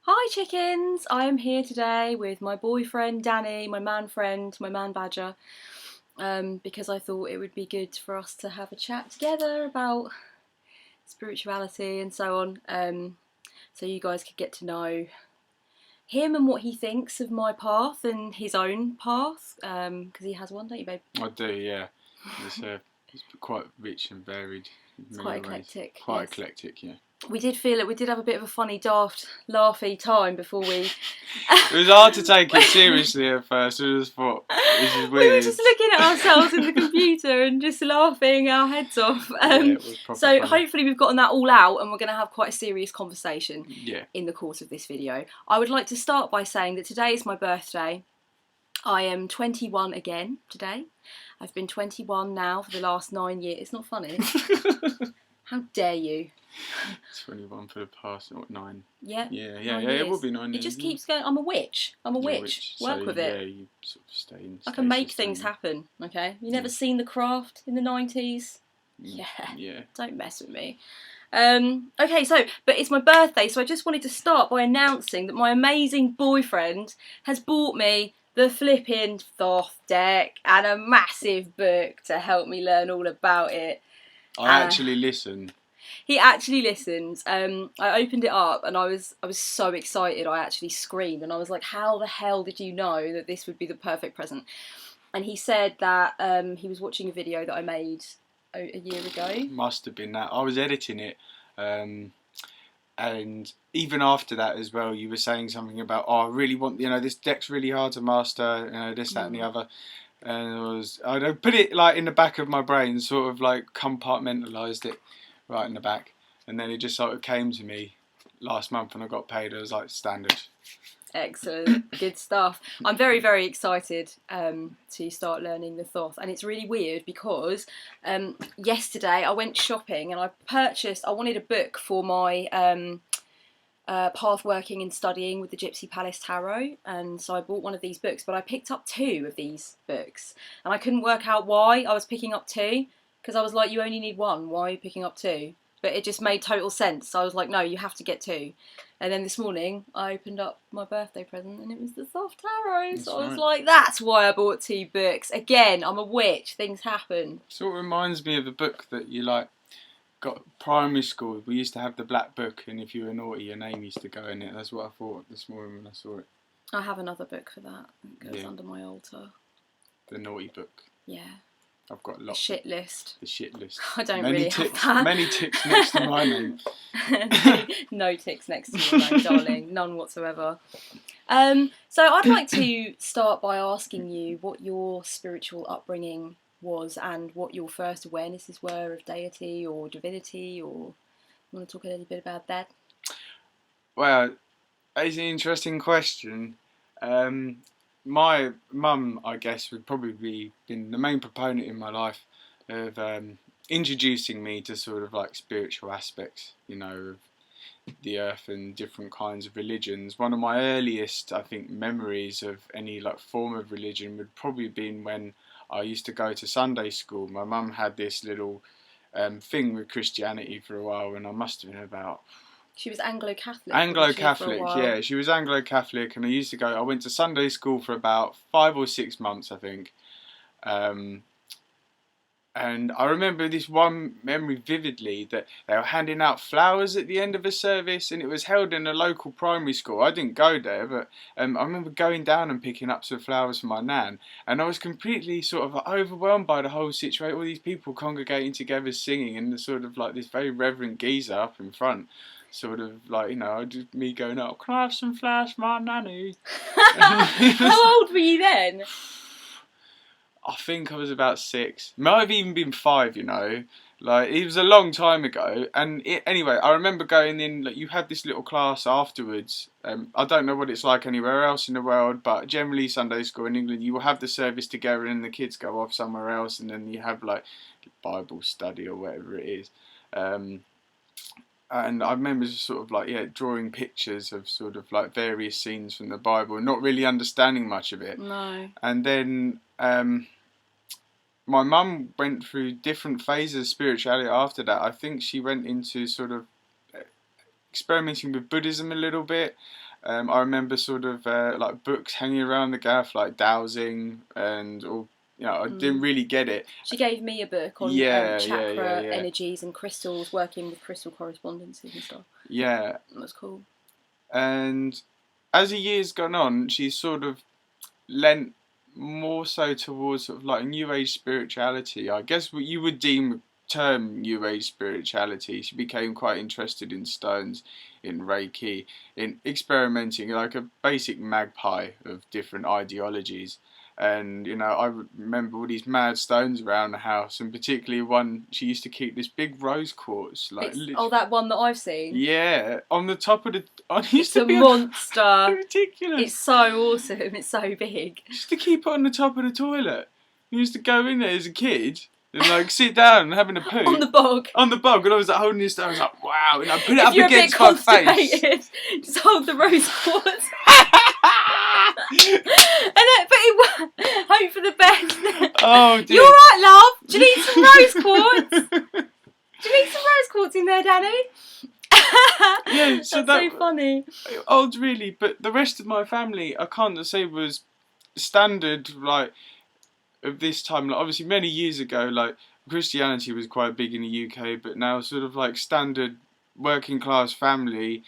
Hi chickens! I am here today with my boyfriend Danny, my man friend, my man badger, because I thought it would be good for us to have a chat together about spirituality and so on, so you guys could get to know him and what he thinks of my path and his own path, because he has one, don't you, babe? I do, yeah. It's quite rich and varied. It's quite eclectic. Quite yes. eclectic, yeah. We did feel it. We did have a bit of a funny, daft, laughy time before we. It was hard to take it seriously at first. I just thought, this is weird. We were just looking at ourselves in the computer and just laughing our heads off. It was proper so funny. hopefully we've gotten that all out and we're going to have quite a serious conversation in the course of this video. I would like to start by saying that today is my birthday. I am 21 again today. I've been 21 now for the last 9 years. It's not funny. How dare you? 21 for the past 9. Yeah. Yeah. It will be 9 years. It just keeps going. I'm a witch. Work with it. Yeah, you sort of stay in. I can make things happen. Okay. You never seen The Craft in the 90s? Yeah. Don't mess with me. Okay, but it's my birthday, so I just wanted to start by announcing that my amazing boyfriend has bought me the flipping Thoth deck and a massive book to help me learn all about it. I actually listened. He actually listened. I opened it up and I was so excited. I actually screamed and I was like, "How the hell did you know that this would be the perfect present?" And he said that he was watching a video that I made a year ago. Must have been that. I was editing it. And even after that as well, you were saying something about, I really want, this deck's really hard to master, this, that and the other. And I put it like in the back of my brain, sort of like compartmentalised it right in the back. And then it just sort of came to me last month when I got paid. It was like standard. Excellent, good stuff. I'm very, very excited to start learning the Thoth, and it's really weird because yesterday I went shopping and I wanted a book for my path working and studying with the Gypsy Palace Tarot, and so I bought one of these books, but I picked up 2 of these books and I couldn't work out why I was picking up 2, because I was like, you only need 1, why are you picking up 2? But it just made total sense. So I was like, no, you have to get 2. And then this morning, I opened up my birthday present and it was the Thoth Tarot. So I was like, that's why I bought 2 books. Again, I'm a witch. Things happen. Sort of reminds me of a book that you got primary school. We used to have the black book, and if you were naughty, your name used to go in it. That's what I thought this morning when I saw it. I have another book for that. It goes under my altar. The naughty book. Yeah. I've got lots. The shit list. The shit list. I don't really have that. Many ticks next to my name. No ticks next to your name, darling. None whatsoever. So I'd like to start by asking you what your spiritual upbringing was and what your first awarenesses were of deity or divinity, or you want to talk a little bit about that? Well, it's an interesting question. My mum, I guess, would probably been the main proponent in my life of introducing me to sort of like spiritual aspects, of the earth and different kinds of religions. One of my earliest, I think, memories of any like form of religion would probably been when I used to go to Sunday school. My mum had this little thing with Christianity for a while, and I must have been about... She was Anglo-Catholic. Anglo-Catholic, yeah. She was Anglo-Catholic, and I went to Sunday school for about 5 or 6 months, I think. And I remember this one memory vividly, that they were handing out flowers at the end of a service, and it was held in a local primary school. I didn't go there, but I remember going down and picking up some flowers for my nan, and I was completely sort of overwhelmed by the whole situation. All these people congregating together singing, and the sort of like this very reverend geezer up in front. Sort of like, me going up, can I have some flowers for my nanny? How old were you then? I think I was about 6. Might have even been 5, Like, it was a long time ago. And anyway, I remember going in, like, you had this little class afterwards. I don't know what it's like anywhere else in the world, but generally Sunday school in England, you will have the service together and the kids go off somewhere else, and then you have, like, Bible study or whatever it is. And I remember just sort of like, drawing pictures of sort of like various scenes from the Bible and not really understanding much of it. No. And then my mum went through different phases of spirituality after that. I think she went into sort of experimenting with Buddhism a little bit. I remember sort of like books hanging around the gaff, like dowsing and all. I didn't really get it. She gave me a book on chakra energies and crystals, working with crystal correspondences and stuff. Yeah. That was cool. And as the years gone on, she's sort of lent more so towards sort of like New Age spirituality. I guess what you would term New Age spirituality. She became quite interested in stones, in Reiki, in experimenting, like a basic magpie of different ideologies. And I remember all these mad stones around the house, and particularly one she used to keep this big rose quartz, like that one that I've seen. Yeah, on the top of the. It's a monster. Ridiculous. It's so awesome. It's so big. She used to keep it on the top of the toilet. We used to go in there as a kid and like sit down and having a poo on the bog. On the bog, and I was like holding this down. I was like, wow, and I put it up against my face. Just hold the rose quartz. Hope for the best. Oh, dear. You alright, love? Do you need some rose quartz? Do you need some rose quartz in there, Danny? Yeah, so that's so funny. Odd, really, but the rest of my family, I can't say was standard, like, of this time. Like, obviously, many years ago, like, Christianity was quite big in the UK, but now sort of like standard working class family,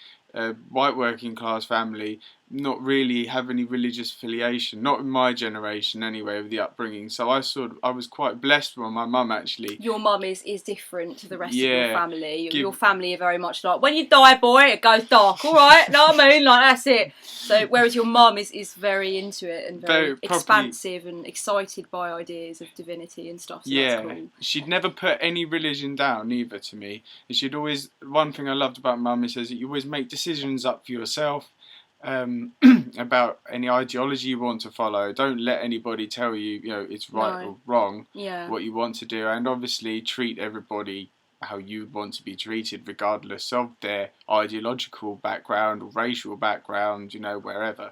white working class family, not really have any religious affiliation, not in my generation anyway, with the upbringing. So I was quite blessed with my mum, actually. Your mum is different to the rest of your family. Your family are very much like, when you die, boy, it goes dark, alright, know what I mean? Like, that's it. So whereas your mum is very into it and very expansive and excited by ideas of divinity and stuff. So that's cool. She'd never put any religion down either to me. And she'd always, one thing I loved about mum is that you always make decisions up for yourself. About any ideology you want to follow. Don't let anybody tell you, it's right or wrong. What you want to do, and obviously treat everybody how you want to be treated, regardless of their ideological background or racial background. Wherever.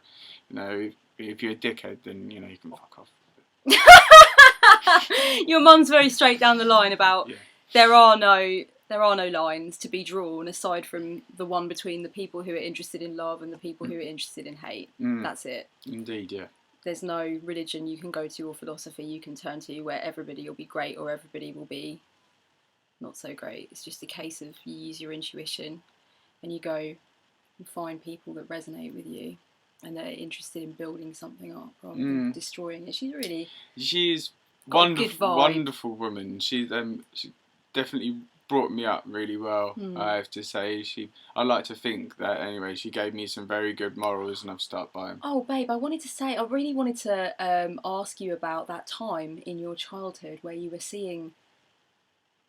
If you're a dickhead, then you can fuck off. Your mum's very straight down the line about there are no lines to be drawn aside from the one between the people who are interested in love and the people who are interested in hate. That's it. Indeed, yeah. There's no religion you can go to or philosophy you can turn to where everybody will be great or everybody will be not so great. It's just a case of you use your intuition and you go and find people that resonate with you and that are interested in building something up rather than destroying it. She's wonderful woman. She definitely brought me up really well, I have to say. I like to think that anyway, she gave me some very good morals and I've stuck by them. Oh babe, I really wanted to ask you about that time in your childhood where you were seeing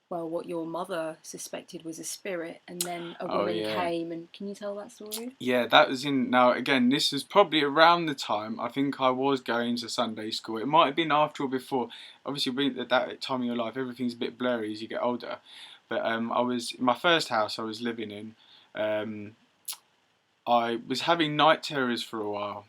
what your mother suspected was a spirit and then a woman came, and can you tell that story? Yeah, that was now again, this was probably around the time I think I was going to Sunday school. It might have been after or before. Obviously at that time in your life everything's a bit blurry as you get older. But I was in my first house I was living in. I was having night terrors for a while,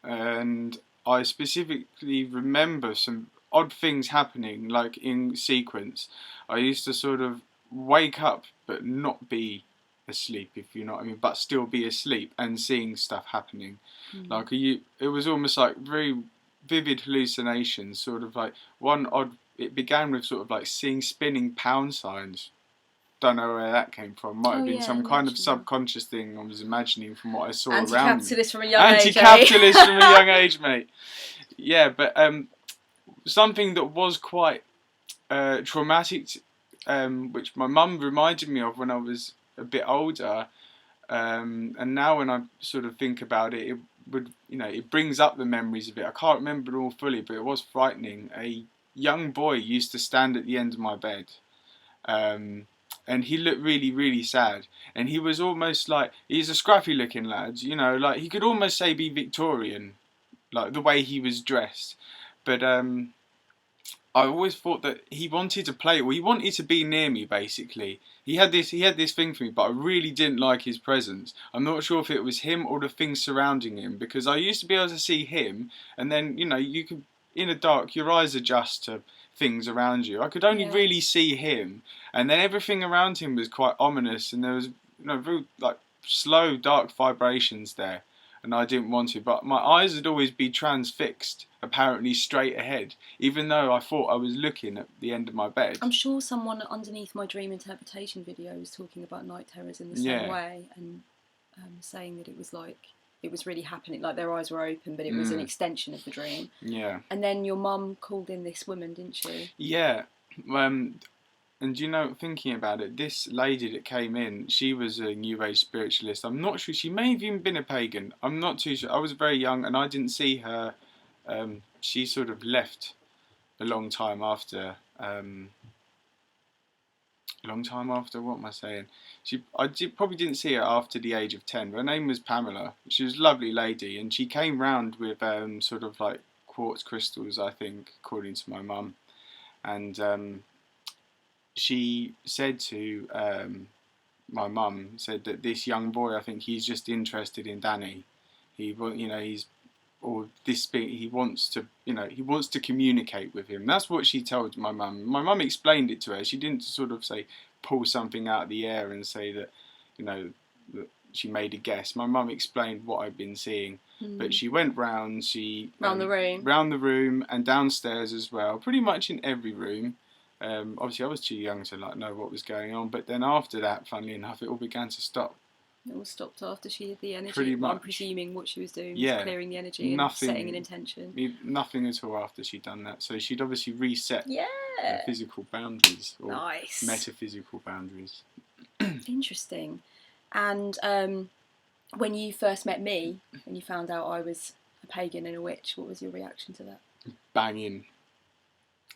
and I specifically remember some odd things happening, like in sequence. I used to sort of wake up but not be asleep, if you know what I mean, but still be asleep and seeing stuff happening. Like it was almost like very vivid hallucinations. Sort of like it began with sort of like seeing spinning pound signs. Don't know where that came from. Might have been some kind of subconscious thing I was imagining from what I saw around me. Anti-capitalist from a young age. Anti-capitalist from a young age, mate. Yeah, but something that was quite traumatic, which my mum reminded me of when I was a bit older, and now when I sort of think about it, it brings up the memories of it. I can't remember it all fully, but it was frightening. A young boy used to stand at the end of my bed. And he looked really, really sad. And he was almost like, he's a scruffy looking lad, like he could almost say be Victorian, like the way he was dressed. But I always thought that he wanted to play, he wanted to be near me, basically. He had this thing for me, but I really didn't like his presence. I'm not sure if it was him or the things surrounding him, because I used to be able to see him, and then, you could, in the dark, your eyes adjust to things around you. I could only really see him, and then everything around him was quite ominous, and there was very like slow, dark vibrations there, and I didn't want to. But my eyes would always be transfixed, apparently straight ahead, even though I thought I was looking at the end of my bed. I'm sure someone underneath my dream interpretation video was talking about night terrors in the same way, and saying that it was like, it was really happening, like their eyes were open, but it was an extension of the dream. Yeah. And then your mum called in this woman, didn't she? Yeah. And you know, thinking about it, this lady that came in, she was a New Age spiritualist. I'm not sure, she may have even been a pagan. I'm not too sure. I was very young and I didn't see her. She sort of left a long time after. What am I saying? Probably didn't see her after the age of 10. Her name was Pamela. She was a lovely lady, and she came round with sort of like quartz crystals, I think, according to my mum. And she said to my mum, said that this young boy, I think he's just interested in Danny. He wants to communicate with him. That's what she told my mum. My mum explained it to her. She didn't sort of say, pull something out of the air and say that, that she made a guess. My mum explained what I'd been seeing. But she went round, round the room and downstairs as well, pretty much in every room. Obviously I was too young to know what was going on, but then after that, funnily enough, it all began to stop. It all stopped after she did the energy. Pretty much. I'm presuming what she was doing was clearing the energy and setting an intention. Nothing at all after she'd done that. So she'd obviously reset physical boundaries or metaphysical boundaries. Interesting. And when you first met me, when you found out I was a pagan and a witch, what was your reaction to that? Banging.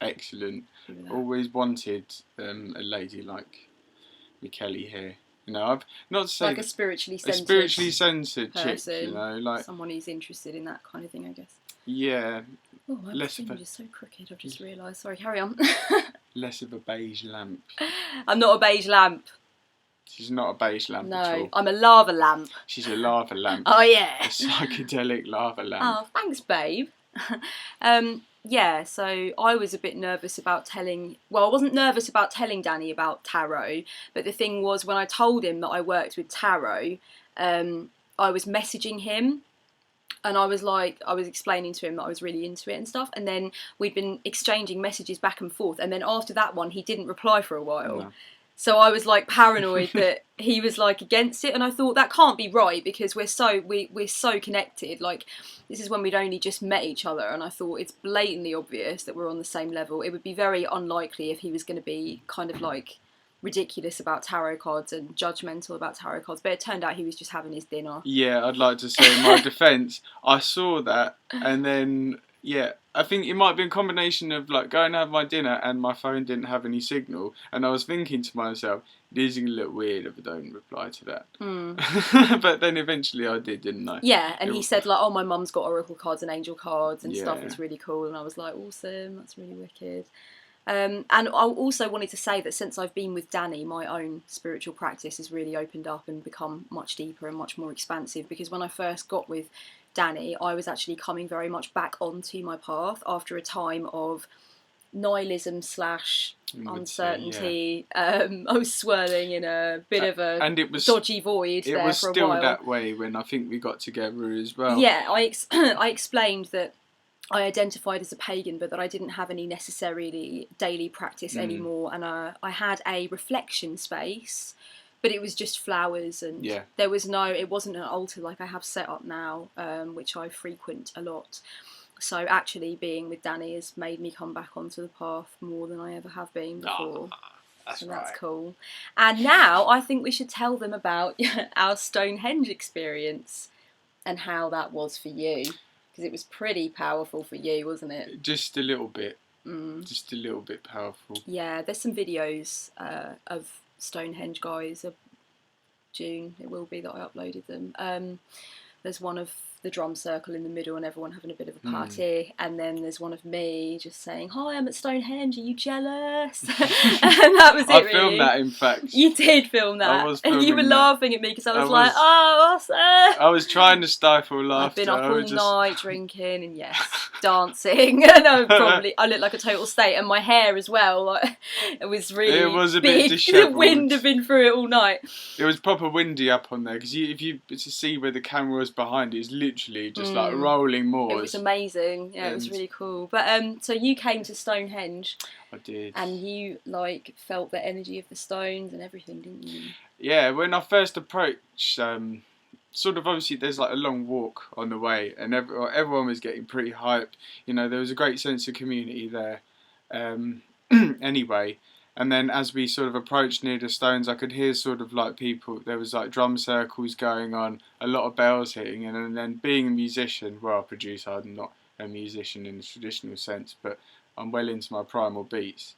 Excellent. Always wanted a lady like Michele here. I've not to say like a spiritually centered person, chick, like someone who's interested in that kind of thing, I guess. Yeah. Oh, my finger is so crooked. I've just realised. Sorry, carry on. Less of a beige lamp. I'm not a beige lamp. She's not a beige lamp at all. No, I'm a lava lamp. She's a lava lamp. Oh yeah. A psychedelic lava lamp. Oh, thanks, babe. Yeah, so I was a bit nervous about I wasn't nervous about telling Danny about tarot, but the thing was, when I told him that I worked with tarot, I was messaging him, and I was explaining to him that I was really into it and stuff, and then we'd been exchanging messages back and forth, and then after that one, he didn't reply for a while. No. So I was like paranoid that he was like against it, and I thought that can't be right because we're so connected. Like, this is when we'd only just met each other, and I thought it's blatantly obvious that we're on the same level. It would be very unlikely if he was going to be kind of like ridiculous about tarot cards and judgmental about tarot cards, but it turned out he was just having his dinner. Yeah, I'd like to say in my defence, I saw that, and then I think it might be a combination of like going to have my dinner and my phone didn't have any signal, and I was thinking to myself, it is a little weird if I don't reply to that. But then eventually I did, didn't I? Yeah, and he said like, oh, my mum's got oracle cards and angel cards and stuff, it's really cool, and I was like, awesome, that's really wicked. And I also wanted to say that since I've been with Danny, my own spiritual practice has really opened up and become much deeper and much more expansive, because when I first got with Danny, I was actually coming very much back onto my path after a time of nihilism / uncertainty. I was swirling in a bit of a dodgy void there for a while. It was still that way when I think we got together as well. Yeah, I explained that I identified as a pagan, but that I didn't have any necessarily daily practice anymore, and I had a reflection space, but it was just flowers, and there was it wasn't an altar like I have set up now, which I frequent a lot. So actually being with Danny has made me come back onto the path more than I ever have been before. That's cool. And now I think we should tell them about our Stonehenge experience and how that was for you, because it was pretty powerful for you, wasn't it? Just a little bit. Just a little bit powerful. Yeah, there's some videos of Stonehenge, guys. June, it will be that I uploaded them. There's one of the drum circle in the middle and everyone having a bit of a party, and then there's one of me just saying, hi, I'm at Stonehenge, are you jealous? And that was it. I filmed that, in fact. You did film that, I was and you were that. laughing at me because I was like, oh, I was trying to stifle laughter. I've been up all night drinking and dancing, and I looked like a total state, and my hair as well. Like, it was really a big. bit dishevelled. The wind had been through it all night. It was proper windy up on there because if you to see where the camera was behind, it's literally just like rolling moors. It was amazing. Yeah, it was really cool. But so you came to Stonehenge. I did. And you like felt the energy of the stones and everything, didn't you? Yeah, when I first approached, sort of obviously there's like a long walk on the way, and everyone was getting pretty hyped. You know, there was a great sense of community there. Anyway, and then as we sort of approached near the stones, I could hear sort of like people. There was like drum circles going on, a lot of bells hitting, and then being a musician, well, a producer, I'm not a musician in the traditional sense, but I'm well into my primal beats.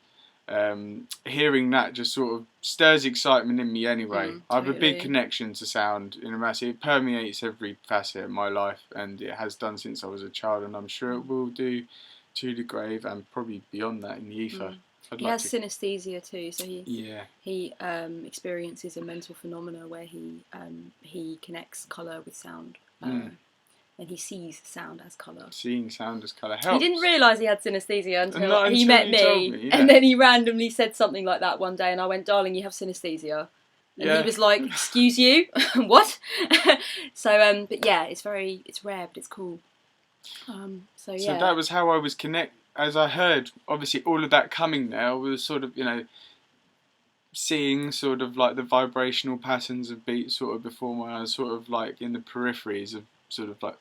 Hearing that just sort of stirs excitement in me anyway. I have a big connection to sound in a massive. It permeates every facet of my life, and it has done since I was a child, and I'm sure it will do to the grave and probably beyond that in the ether. He has synesthesia too, so he experiences a mental phenomena where he connects colour with sound. And he sees sound as colour. Seeing sound as colour helps. He didn't realise he had synesthesia until he met me. And then he randomly said something like that one day, and I went, "Darling, you have synesthesia." And he was like, "Excuse you? What?" So, but yeah, it's rare, but it's cool. So that was how I was as I heard, obviously, all of that coming there, I was sort of, seeing sort of like the vibrational patterns of beats sort of before my eyes, sort of like in the peripheries of sort of like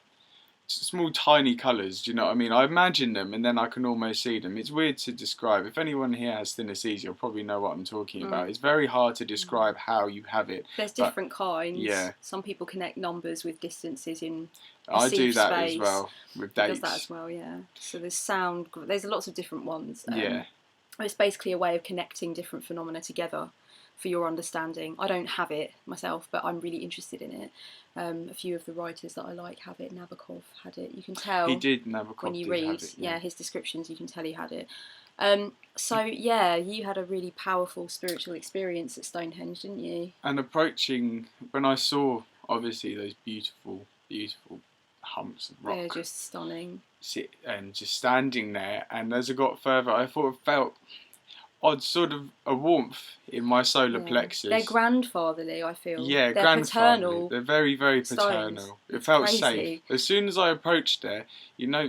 small tiny colours, do you know what I mean? I imagine them and then I can almost see them. It's weird to describe. If anyone here has synesthesia, you'll probably know what I'm talking about. It's very hard to describe how you have it. There's different kinds. Yeah. Some people connect numbers with distances in I do that space. As well with dates. Does that as well, yeah. So there's sound. There's lots of different ones. It's basically a way of connecting different phenomena together for your understanding. I don't have it myself, but I'm really interested in it. A few of the writers that I like have it. Nabokov had it. You can tell. He did. Nabokov when you read, have it, his descriptions, you can tell he had it. So you had a really powerful spiritual experience at Stonehenge, didn't you? And approaching, when I saw obviously those beautiful, beautiful humps of rock, they're just stunning. And just standing there, and as I got further, I thought it felt odd, sort of a warmth in my solar plexus. They're grandfatherly, I feel. Yeah, they're paternal. They're very, very paternal. Stones. It felt crazy. Safe. As soon as I approached there,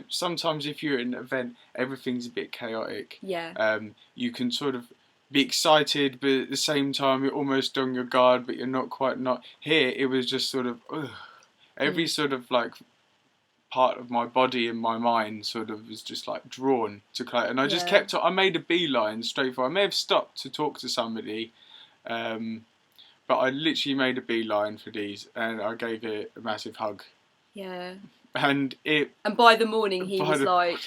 sometimes if you're at an event, everything's a bit chaotic. Yeah. You can sort of be excited, but at the same time you're almost on your guard, but you're not quite not. Here, it was just sort of, every sort of like part of my body and my mind sort of was just like drawn to Clay, and I just kept. I made a beeline straight for. I may have stopped to talk to somebody, but I literally made a beeline for these, and I gave it a massive hug. Yeah. And by the morning he was like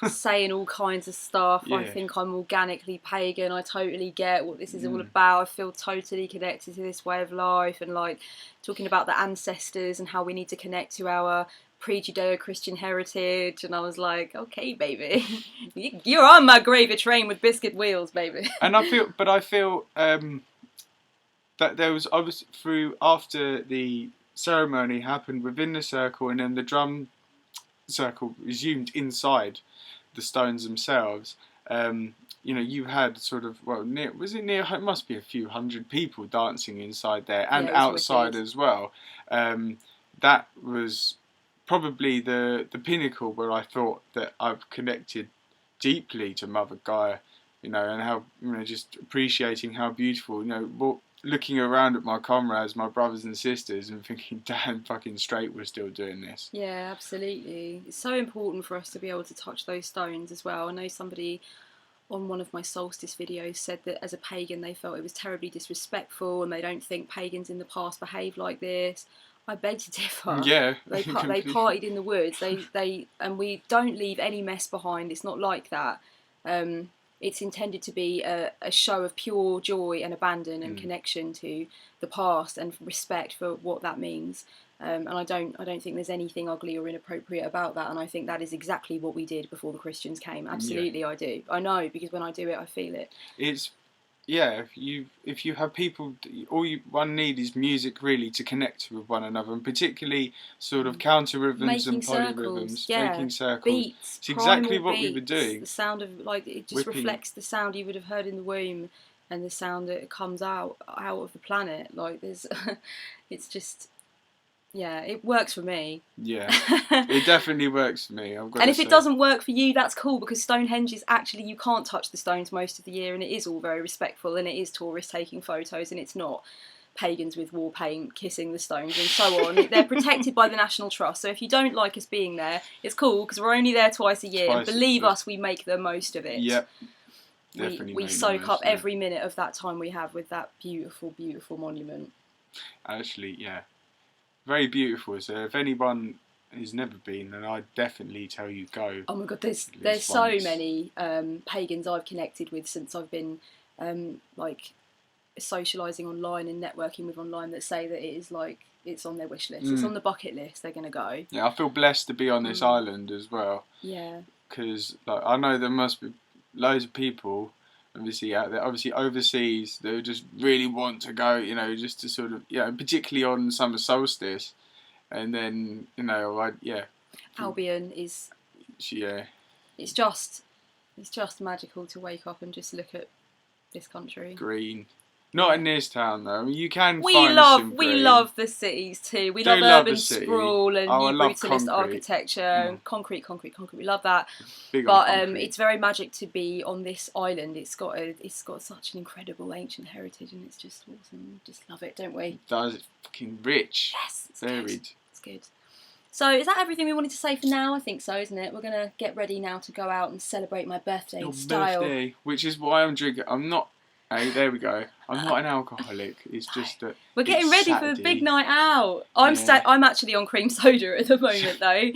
saying all kinds of stuff. I think I'm organically pagan. I totally get what this is all about. I feel totally connected to this way of life, and like talking about the ancestors and how we need to connect to our pre-Judeo-Christian heritage. And I was like, okay, baby, you're on my gravy train with biscuit wheels, baby. And I feel that I was through after the ceremony happened within the circle, and then the drum circle resumed inside the stones themselves. You had sort of, it must be a few hundred people dancing inside there and outside as well. That was probably the pinnacle where I thought that I've connected deeply to Mother Gaia, and how, just appreciating how beautiful, looking around at my comrades, my brothers and sisters, and thinking, damn, fucking straight we're still doing this. Yeah, absolutely. It's so important for us to be able to touch those stones as well. I know somebody on one of my solstice videos said that as a pagan they felt it was terribly disrespectful and they don't think pagans in the past behaved like this. I beg to differ. Yeah, they partied in the woods. And we don't leave any mess behind. It's not like that. It's intended to be a show of pure joy and abandon and connection to the past and respect for what that means. And I don't think there's anything ugly or inappropriate about that. And I think that is exactly what we did before the Christians came. Absolutely, I do. I know, because when I do it, I feel it. yeah, if you have people, one need is music really to connect with one another, and particularly sort of counter rhythms and polyrhythms, making circles. Beats, It's exactly primal what we were beats. doing. The sound of like it just Whipping. reflects the sound you would have heard in the womb, and the sound that comes out of the planet. Like there's, it's just. Yeah, it works for me. Yeah, it definitely works for me. And if it doesn't work for you, that's cool, because Stonehenge is actually, you can't touch the stones most of the year, and it is all very respectful, and it is tourists taking photos, and it's not pagans with war paint kissing the stones and so on. They're protected by the National Trust, so if you don't like us being there, it's cool, because we're only there twice a year, and believe us, we make the most of it. Yep. Definitely we soak up every minute of that time we have with that beautiful, beautiful monument. Actually, yeah. Very beautiful. So if anyone has never been, then I'd definitely tell you go. Oh my god, there's so many pagans I've connected with since I've been like socialising online and networking with online that say that it is like it's on their wish list. It's on the bucket list. They're gonna go. Yeah, I feel blessed to be on this island as well. Yeah. Because like I know there must be loads of people obviously out there, obviously overseas, that just really want to go, you know, just to sort of, yeah, particularly on summer solstice, and then, you know, Albion is, yeah, it's just magical to wake up and just look at this country. Green. Not in this town though. I mean, you can we find some green. We love the cities too. We love urban sprawl and new brutalist architecture and concrete. We love that. But it's very magic to be on this island. It's got such an incredible ancient heritage, and it's just awesome. We just love it, don't we? It does. It's fucking rich. Yes, it's varied. Good. It's good. So is that everything we wanted to say for now? I think so, isn't it? We're gonna get ready now to go out and celebrate my birthday in style. Birthday, which is why I'm drinking. I'm not. Hey, there we go. I'm not an alcoholic. It's just that we're getting ready for a big night out. I'm actually on cream soda at the moment though.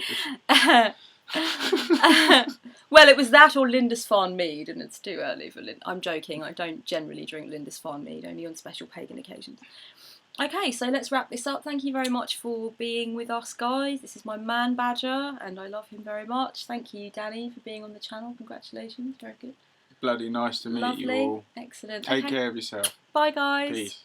Well, it was that or Lindisfarne mead, and it's too early for I'm joking. I don't generally drink Lindisfarne mead, only on special pagan occasions. Okay, so let's wrap this up. Thank you very much for being with us, guys. This is my man Badger, and I love him very much. Thank you, Danny, for being on the channel. Congratulations, very good. Bloody nice to meet you all. Excellent. Take care of yourself. Bye, guys. Peace.